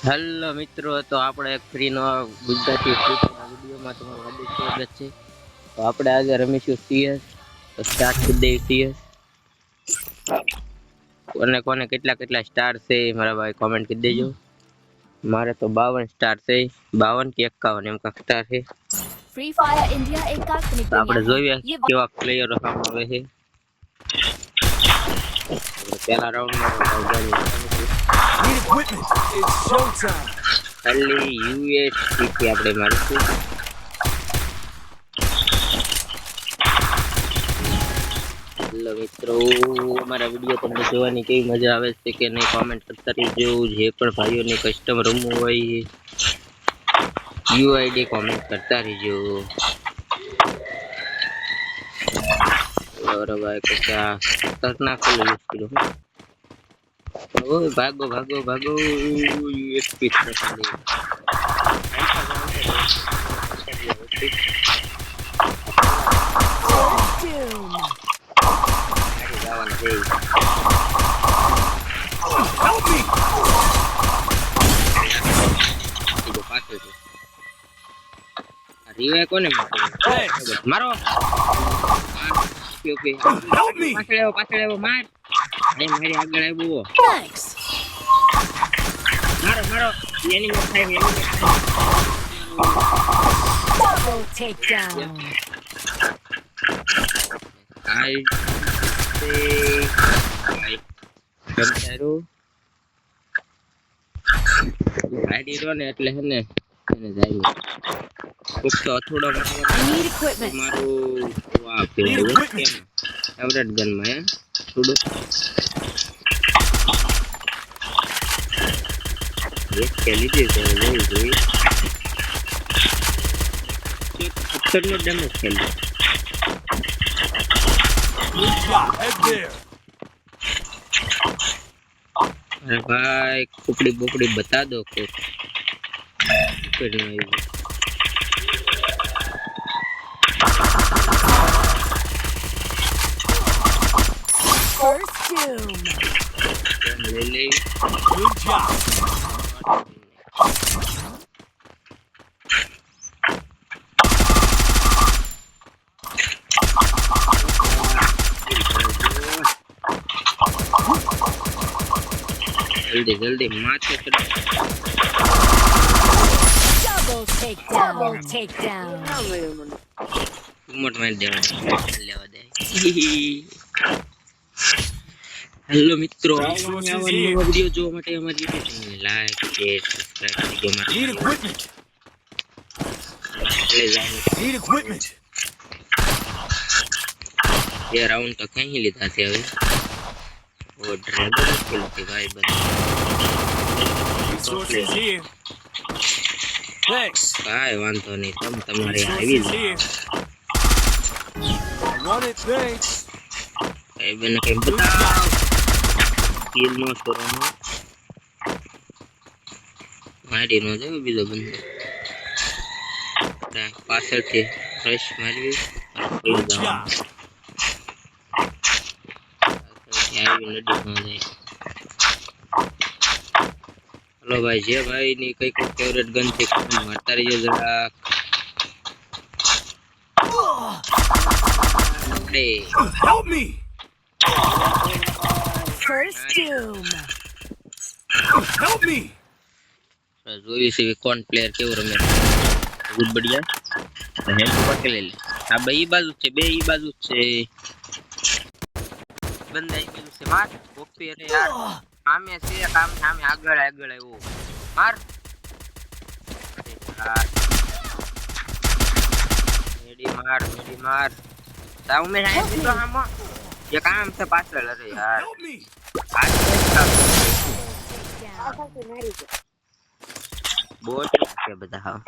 Hello મિત્રો, તો આપણે એક ફ્રીનો ગુજરાતી ફ્રીના વિડીયોમાં તમારું હાર્દિક સ્વાગત છે. તો આપણે આજે રમીશું CS. તો સ્ટાર્ટ કરી દઈએ CS. કોને કોને કેટલા કેટલા સ્ટાર છે મારા ભાઈ કોમેન્ટ કરી દેજો. મારે તો 52 સ્ટાર છે, 52 કે 51 એમ કાંક સ્ટાર છે. फ्री फायर इंडिया एक काल्पनिक તો આપણે दुनिया है। જોઈએ કેવા પ્લેયરો સામે આવે છે. પહેલા રાઉન્ડમાં Need equipment. It's showtime. ખાલી USC થી આપણે મારીશું. હેલો મિત્રો, અમારા વિડીયો તમને જોવાની કેવી મજા આવે છે કે નહીં કોમેન્ટ કરતા રહેજો. જે પણ ભાઈઓને કસ્ટમ રમવું હોય યુઆઈડી કોમેન્ટ કરતા રહેજો. અરે ભાઈ કશા ખતરનાક યુઝ કર્યો. ઓય ભાગો ભાગો ભાગો, યુએસપી ખાલી Help me. રીવે કોને મારો ઓકે Help me. પાછળ આવ્યો માર. અરે મારી આગળ આવ્યો Thanks. મારો એનિમી થાય Double takedown. આઈ ગાડી રો ને એટલે હે ને એને જાય તો થોડો I need equipment. મારું વાહ એવરેટ ગન માં થોડું એક કેલી દે તો જોઈ નો damage ખેલી. Good shot. Head there. अरे भाई कुपड़ी बुपड़ी बता दो को करना है. First doom. ले ले Good job. जल्दी जल्दी माथे चढ़ो. Double takedown. Double takedown. મોટ માર દેવા લેવા દે. હેલો મિત્રો, આવા વિડિયો જોવા માટે અમારી YouTube ચેનલને લાઈક શેર સબસ્ક્રાઇબ કરી દો. Need equipment. ले जाओ Need equipment. ये राउंड तो कहीं લીધા છે હવે. वो ड्रैगन के लिए भाई बन Resources here. Thanks. કાઈ વાંધો નહીં, તમ તમારે આવી Resources જાય. here. I want it. Thanks. કઈ બને કઈ બતાવ. કિલ નો કરવાનો મારી નો જાય બીજો બંદો પાછળથી ફ્રેશ મારી Good job. આવી નદી માં જાય. हेलो भाई, जे भाई ની કઈ કઈ ફેવરેટ ગન છે મારતા રહીજો જરા. Help me. First doom. Help me. જોઈ છે કોણ પ્લેયર કેવો રમે. ગુડ બઢિયા હેલ્પ પકે લે લે. આ બે ઈ બાજુ છે, બે ઈ બાજુ છે. બંદા ઈ બાજુ છે. માર ઓપી. અરે યાર સામે છે, સામે આગળ આવ્યો. માર મેડી માર તાવ મે આય દીધો હામો. ये काम से पाछળ. अरे यार Help me. બોટ છે બધા. હા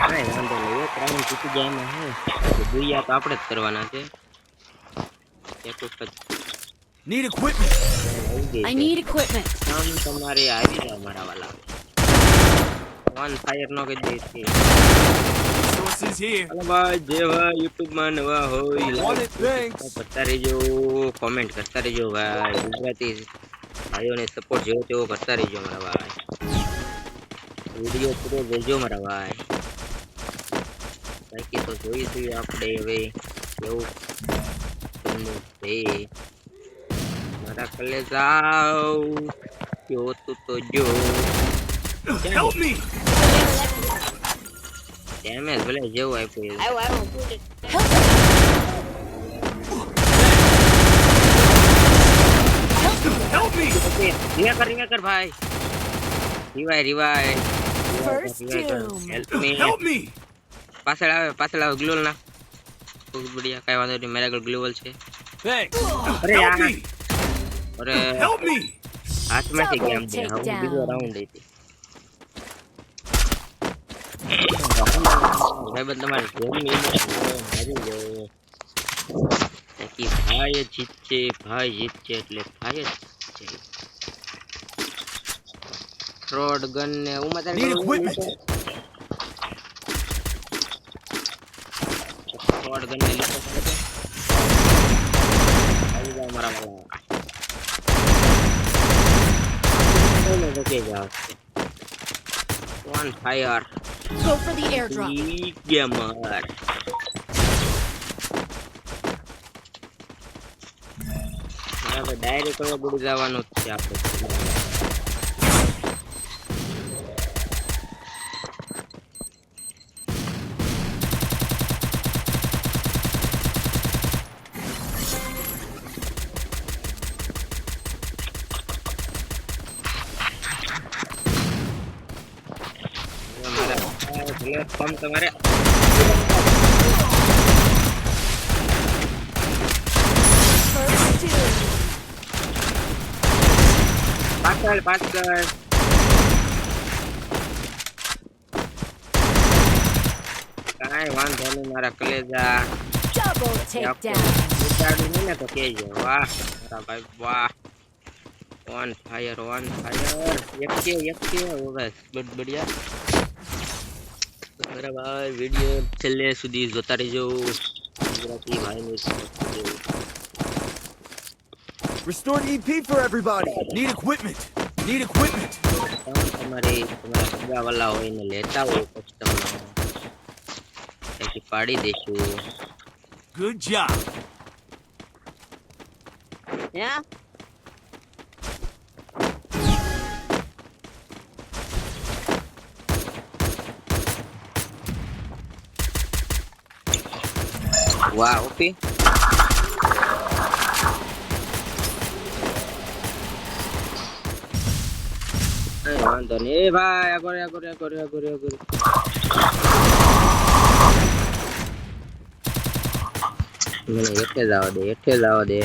અરે વાંધો નહીં, એક રાઉન્ડ જીતી જાય ને હે તો દુનિયા તો આપણે જ કરવાના છે. એક વખત Need equipment. I need equipment. આમ તમારે આવી જાય મારા વાલા. વન ફાયર નો કરી દે છે. Resources here. हेलो भाई, जे भाई YouTube માં નવા હોય Want it. Thanks. કરતા રહેજો, કોમેન્ટ કરતા રહેજો ભાઈ. ગુજરાતી ભાઈઓને સપોર્ટ જેવો તેવો કરતા રહેજો મારા ભાઈ, વિડીયો પૂરો જોજો મારા ભાઈ, બાકી તો જોઈશું આપણે હવે કેવું છે મારા કલેજા, જો તું તો જો Help me! ડેમેજ ભલે જેવું આપ્યું Help me! રિવાય કર ભાઈ, રિવાય First doom. Help me, Help me! પાછળ આવે ગ્લોલ ના, ખૂબ બઢિયા, કઈ વાંધો નહીં, મેરા ગ્લોવલ છે. Thanks. અરે Help યાર, me! અરે Help me! હાથમાંથી Double ગેમ દે, હું takedown. બીજો રાઉન્ડ હતી ભાઈબંધ, તમારે ગેમ મારી લો તાકી ભાઈ જીતશે, ભાઈ જીતશે એટલે ભાઈ જ છે. ફ્રોડ ગન ને Uma Need equipment. Fraud gun ને લીધો છે આવી જાવ મારા વાલા, ઓલે જકે જાવ on fire Go for the airdrop. Gamer. હવે ડાયરેક્ટ હવે બુડી જવાનું જ છે આપણે. પ્લેટફોર્મ તમારે First doom. પાછળ કાંઈ વાંધો નહીં મારા કલેજા, Double takedown. ઉતાડું નહીં ને તો કહેજો. વાહ મારા ભાઈ વાહ, ઓન ફાયર એક કે બસ બઢિયા. મારા ભાઈ વિડીયો છેલ્લે સુધી જોતા રહેજો, ગુજરાતી ભાઈનું Restored EP for everybody. Need equipment. તમારા સગાવાલા હોય ને લેતા હોય કસ્ટમર ત્યાંથી પાડી દેશું. Good job. વાહ ઓપી વાંધો નહીં. એ ભાઈ આગળ મને હેઠે જ આવવા દે.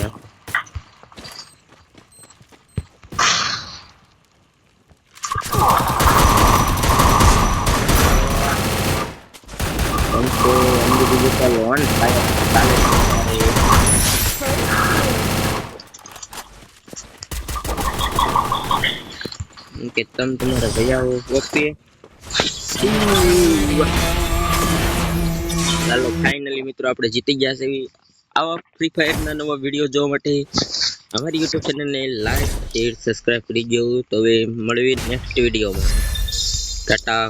on fire કે તમારા ભૈયા ઓકે ચાલો ફાઇનલી મિત્રો આપણે જીતી ગયા છે. આવા ફ્રી ફાયર ના નવા વિડીયો જોવા માટે અમારી YouTube ચેનલને લાઈક શેર સબસ્ક્રાઇબ કરી દો. તો હવે મળીએ નેક્સ્ટ વિડીયોમાં. ટાટા.